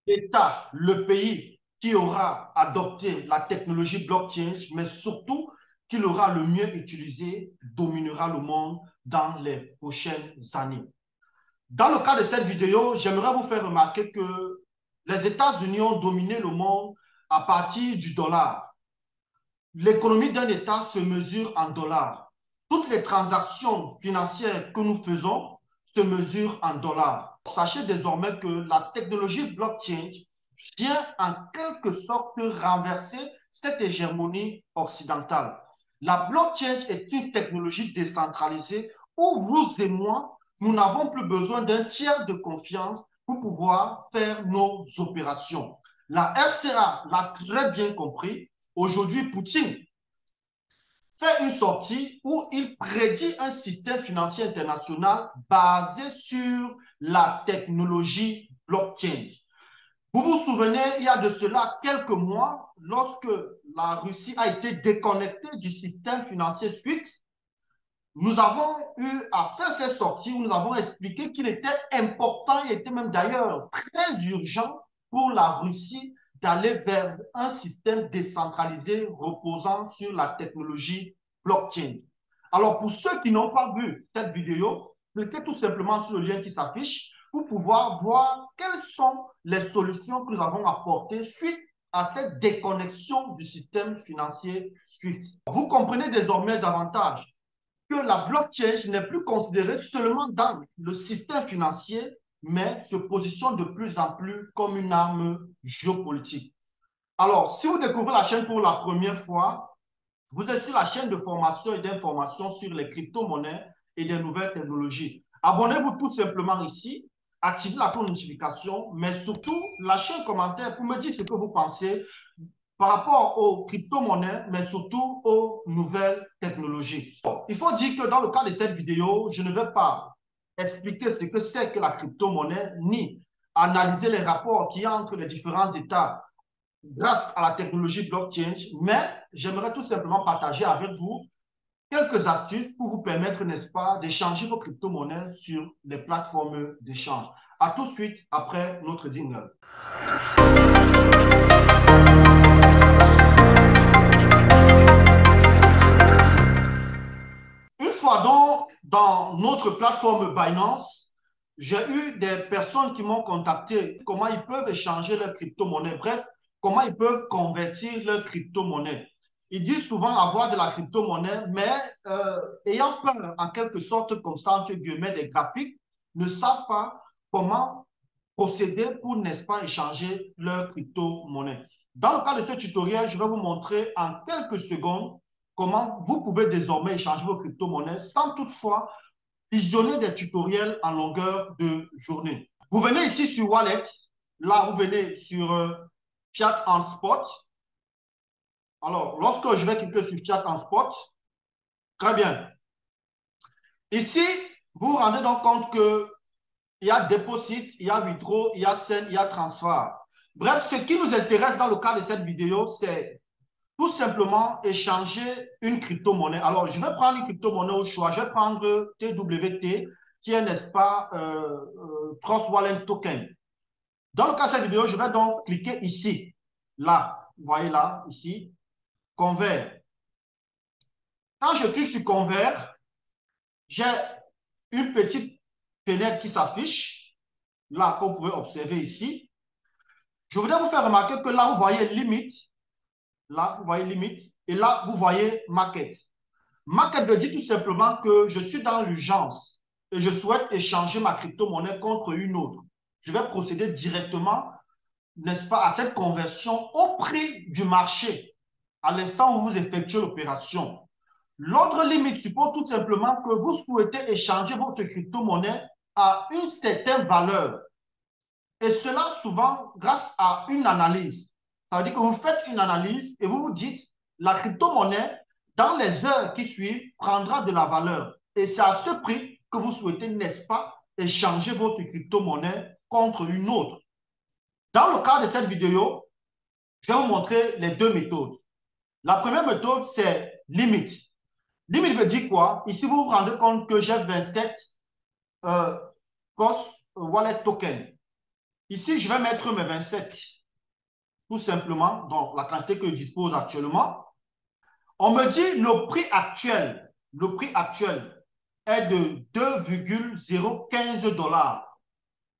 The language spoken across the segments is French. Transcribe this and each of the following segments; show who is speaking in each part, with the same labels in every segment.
Speaker 1: l'État, le pays qui aura adopté la technologie blockchain, mais surtout qui l'aura le mieux utilisé, dominera le monde dans les prochaines années. Dans le cas de cette vidéo, j'aimerais vous faire remarquer que les États-Unis ont dominé le monde à partir du dollar. L'économie d'un État se mesure en dollars. Toutes les transactions financières que nous faisons se mesurent en dollars. Sachez désormais que la technologie blockchain vient en quelque sorte renverser cette hégémonie occidentale. La blockchain est une technologie décentralisée où vous et moi, nous n'avons plus besoin d'un tiers de confiance pour pouvoir faire nos opérations. La RCA l'a très bien compris. Aujourd'hui, Poutine fait une sortie où il prédit un système financier international basé sur la technologie blockchain. Vous vous souvenez, il y a de cela quelques mois, lorsque la Russie a été déconnectée du système financier SWIFT, nous avons eu à faire cette sortie où nous avons expliqué qu'il était important, il était même d'ailleurs très urgent pour la Russie d'aller vers un système décentralisé reposant sur la technologie blockchain. Alors, pour ceux qui n'ont pas vu cette vidéo, cliquez tout simplement sur le lien qui s'affiche pour pouvoir voir quelles sont les solutions que nous avons apportées suite à cette déconnexion du système financier SWIFT. Vous comprenez désormais davantage que la blockchain n'est plus considérée seulement dans le système financier, mais se positionne de plus en plus comme une arme géopolitique. Alors, si vous découvrez la chaîne pour la première fois, vous êtes sur la chaîne de formation et d'information sur les crypto-monnaies et des nouvelles technologies. Abonnez-vous tout simplement ici, activez la cloche de notification, mais surtout, lâchez un commentaire pour me dire ce que vous pensez par rapport aux crypto-monnaies, mais surtout aux nouvelles technologies. Il faut dire que dans le cas de cette vidéo, je ne vais pas expliquer ce que c'est que la crypto-monnaie, ni analyser les rapports qu'il y a entre les différents États grâce à la technologie blockchain, mais j'aimerais tout simplement partager avec vous quelques astuces pour vous permettre, n'est-ce pas, d'échanger vos crypto-monnaies sur les plateformes d'échange. À tout de suite après notre jingle. Une fois donc dans notre plateforme Binance, j'ai eu des personnes qui m'ont contacté comment ils peuvent échanger leurs crypto-monnaies, bref, comment ils peuvent convertir leurs crypto-monnaies. Ils disent souvent avoir de la crypto-monnaie, mais ayant peur en quelque sorte, comme ça, entre guillemets, des graphiques, ne savent pas comment procéder pour, n'est-ce pas, échanger leurs crypto-monnaies. Dans le cas de ce tutoriel, je vais vous montrer en quelques secondes comment vous pouvez désormais échanger vos crypto-monnaies sans toutefois visionner des tutoriels en longueur de journée. Vous venez ici sur Wallet. Là, vous venez sur Fiat en Spot. Alors, lorsque je vais cliquer sur Fiat en Spot, très bien. Ici, vous vous rendez donc compte que il y a Deposit, il y a Withdraw, il y a Send, il y a Transfer. Bref, ce qui nous intéresse dans le cas de cette vidéo, c'est tout simplement échanger une crypto-monnaie. Alors, je vais prendre une crypto-monnaie au choix. Je vais prendre TWT, qui est, n'est-ce pas, Trust Wallet Token. Dans le cas de cette vidéo, je vais donc cliquer ici. Là, vous voyez là, ici, Convert. Quand je clique sur Convert, j'ai une petite fenêtre qui s'affiche, là, que vous pouvez observer ici. Je voudrais vous faire remarquer que là, vous voyez Limite. Là, vous voyez Limite. Et là, vous voyez Market. Market veut dire tout simplement que je suis dans l'urgence et je souhaite échanger ma crypto-monnaie contre une autre. Je vais procéder directement, n'est-ce pas, à cette conversion au prix du marché, à l'instant où vous effectuez l'opération. L'autre limite suppose tout simplement que vous souhaitez échanger votre crypto-monnaie à une certaine valeur. Et cela souvent grâce à une analyse. Ça veut dire que vous faites une analyse et vous vous dites, la crypto-monnaie, dans les heures qui suivent, prendra de la valeur. Et c'est à ce prix que vous souhaitez, n'est-ce pas, échanger votre crypto-monnaie contre une autre. Dans le cas de cette vidéo, je vais vous montrer les deux méthodes. La première méthode, c'est limite. Limite veut dire quoi? Ici, vous vous rendez compte que j'ai 27 Post Wallet Token. Ici, je vais mettre mes 27, tout simplement, dans la quantité que je dispose actuellement. On me dit le prix actuel est de 2,015 dollars.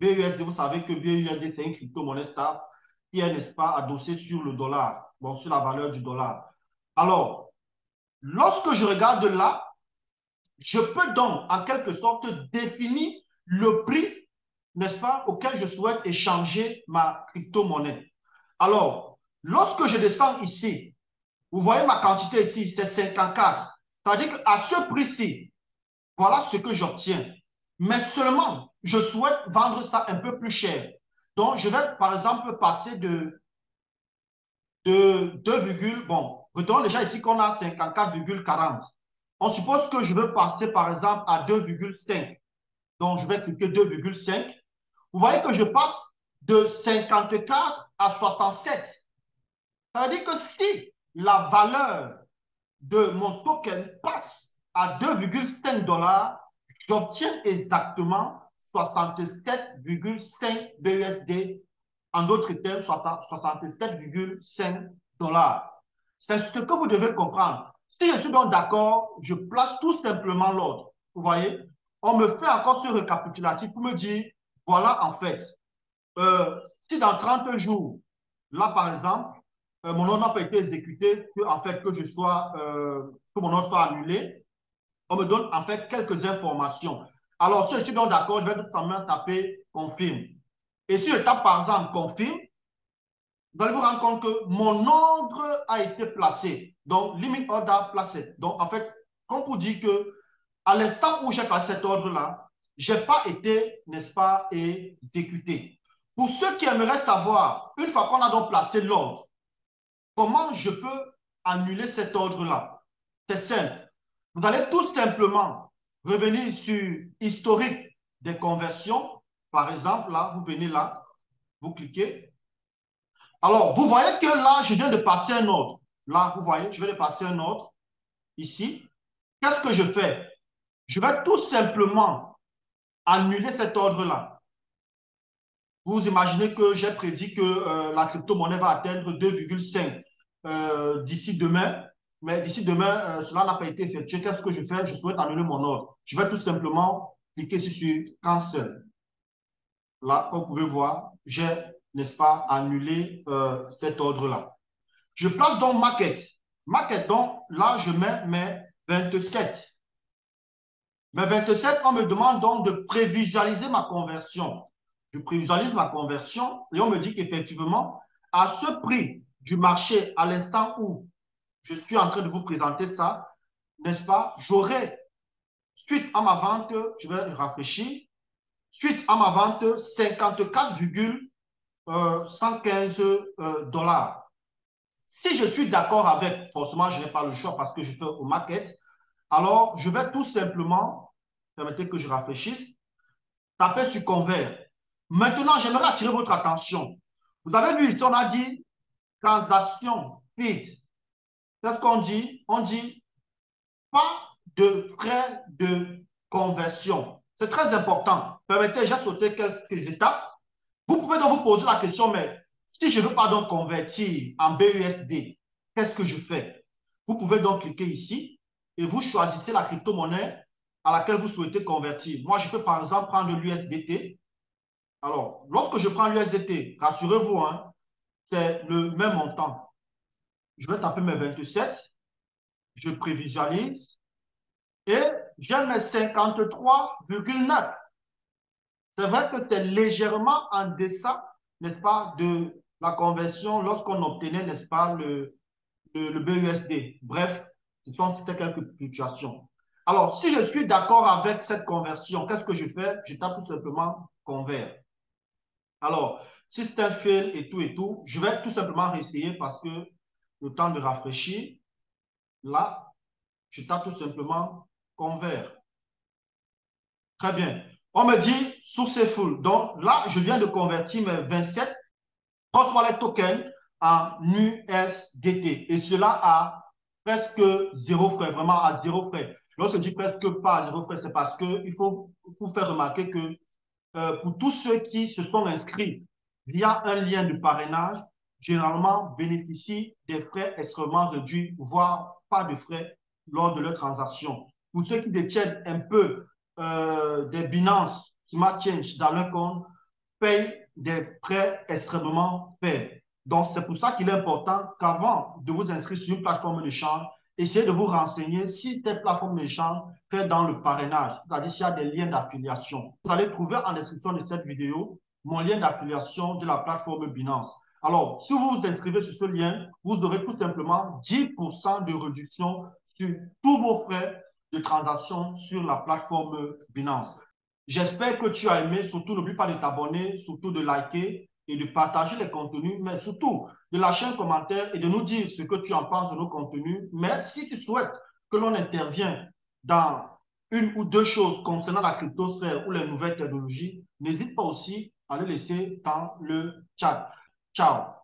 Speaker 1: BUSD, vous savez que BUSD, c'est une crypto-monnaie stable qui est, n'est-ce pas, adossée sur le dollar, bon, sur la valeur du dollar. Alors, lorsque je regarde là, je peux donc, en quelque sorte, définir le prix, n'est-ce pas, auquel je souhaite échanger ma crypto-monnaie. Alors, lorsque je descends ici, vous voyez ma quantité ici, c'est 54. C'est-à-dire qu'à ce prix-ci, voilà ce que j'obtiens. Mais seulement, je souhaite vendre ça un peu plus cher. Donc, je vais, par exemple, passer de 2, bon, retenons déjà ici qu'on a 54,40. On suppose que je veux passer, par exemple, à 2,5. Donc, je vais cliquer 2,5. Vous voyez que je passe de 54 à 67. Ça veut dire que si la valeur de mon token passe à 2,5 dollars, j'obtiens exactement 67,5 BUSD. En d'autres termes, 67,5 dollars. C'est ce que vous devez comprendre. Si je suis donc d'accord, je place tout simplement l'ordre. Vous voyez, on me fait encore ce récapitulatif pour me dire, voilà en fait, si dans 30 jours, là par exemple, mon ordre n'a pas été exécuté, que, en fait, que mon ordre soit annulé, on me donne en fait quelques informations. Alors, si je suis donc d'accord, je vais tout simplement taper confirme. Et si je tape par exemple confirme, vous allez vous rendre compte que mon ordre a été placé. Donc, limit order placé. Donc, en fait, comme vous dit que à l'instant où j'ai placé cet ordre-là, je n'ai pas été, n'est-ce pas, exécuté. Pour ceux qui aimeraient savoir, une fois qu'on a donc placé l'ordre, comment je peux annuler cet ordre-là? C'est simple. Vous allez tout simplement revenir sur historique des conversions. Par exemple, là, vous venez là, vous cliquez. Alors, vous voyez que là, je viens de passer un ordre. Là, vous voyez, je viens de passer un ordre ici. Qu'est-ce que je fais? Je vais tout simplement annuler cet ordre-là. Vous imaginez que j'ai prédit que la crypto-monnaie va atteindre 2,5 d'ici demain. Mais d'ici demain, cela n'a pas été effectué. Qu'est-ce que je fais? Je souhaite annuler mon ordre. Je vais tout simplement cliquer ici sur Cancel. Là, comme vous pouvez voir, j'ai, n'est-ce pas, annulé cet ordre-là. Je place donc Market. Market, donc, là, je mets mes 27. Mes 27, on me demande donc de prévisualiser ma conversion. Je prévisualise ma conversion et on me dit qu'effectivement, à ce prix du marché, à l'instant où je suis en train de vous présenter ça, n'est-ce pas, j'aurai, suite à ma vente, je vais rafraîchir, suite à ma vente, 54,115 dollars. Si je suis d'accord avec, forcément, je n'ai pas le choix parce que je fais au market, alors je vais tout simplement, permettez que je rafraîchisse, taper sur Convert. Maintenant, j'aimerais attirer votre attention. Vous avez vu ici, on a dit transaction feed. C'est ce qu'on dit. On dit pas de frais de conversion. C'est très important. Permettez, j'ai sauté quelques étapes. Vous pouvez donc vous poser la question, mais si je ne veux pas donc convertir en BUSD, qu'est-ce que je fais? Vous pouvez donc cliquer ici et vous choisissez la crypto-monnaie à laquelle vous souhaitez convertir. Moi, je peux par exemple prendre l'USDT. Alors, lorsque je prends l'USDT, rassurez-vous, hein, c'est le même montant. Je vais taper mes 27, je prévisualise et j'ai mes 53,9. C'est vrai que c'est légèrement en deçà, n'est-ce pas, de la conversion lorsqu'on obtenait, n'est-ce pas, le BUSD. Bref, c'était quelques fluctuations. Alors, si je suis d'accord avec cette conversion, qu'est-ce que je fais? Je tape tout simplement convert. Alors, si c'est un fail et tout, je vais tout simplement réessayer parce que le temps de rafraîchir, là, je tape tout simplement convert. Très bien. On me dit source full. Donc là, je viens de convertir mes 27 cross wallet tokens en USDT. Et cela à presque zéro frais, vraiment à zéro frais. Lorsque je dis presque pas à zéro frais, c'est parce qu'il faut vous faire remarquer que pour tous ceux qui se sont inscrits via un lien de parrainage, généralement bénéficient des frais extrêmement réduits, voire pas de frais lors de leur transaction. Pour ceux qui détiennent un peu des Binance Smart Change dans leur compte, payent des frais extrêmement faibles. Donc, c'est pour ça qu'il est important qu'avant de vous inscrire sur une plateforme d'échange, essayez de vous renseigner si cette plateforme d'échange fait dans le parrainage, c'est-à-dire s'il y a des liens d'affiliation. Vous allez trouver en description de cette vidéo mon lien d'affiliation de la plateforme Binance. Alors, si vous vous inscrivez sur ce lien, vous aurez tout simplement 10% de réduction sur tous vos frais de transaction sur la plateforme Binance. J'espère que tu as aimé. Surtout, n'oublie pas de t'abonner, surtout de liker et de partager les contenus, mais surtout de lâcher un commentaire et de nous dire ce que tu en penses de nos contenus. Mais si tu souhaites que l'on intervienne dans une ou deux choses concernant la cryptosphère ou les nouvelles technologies, n'hésite pas aussi à le laisser dans le chat. Ciao.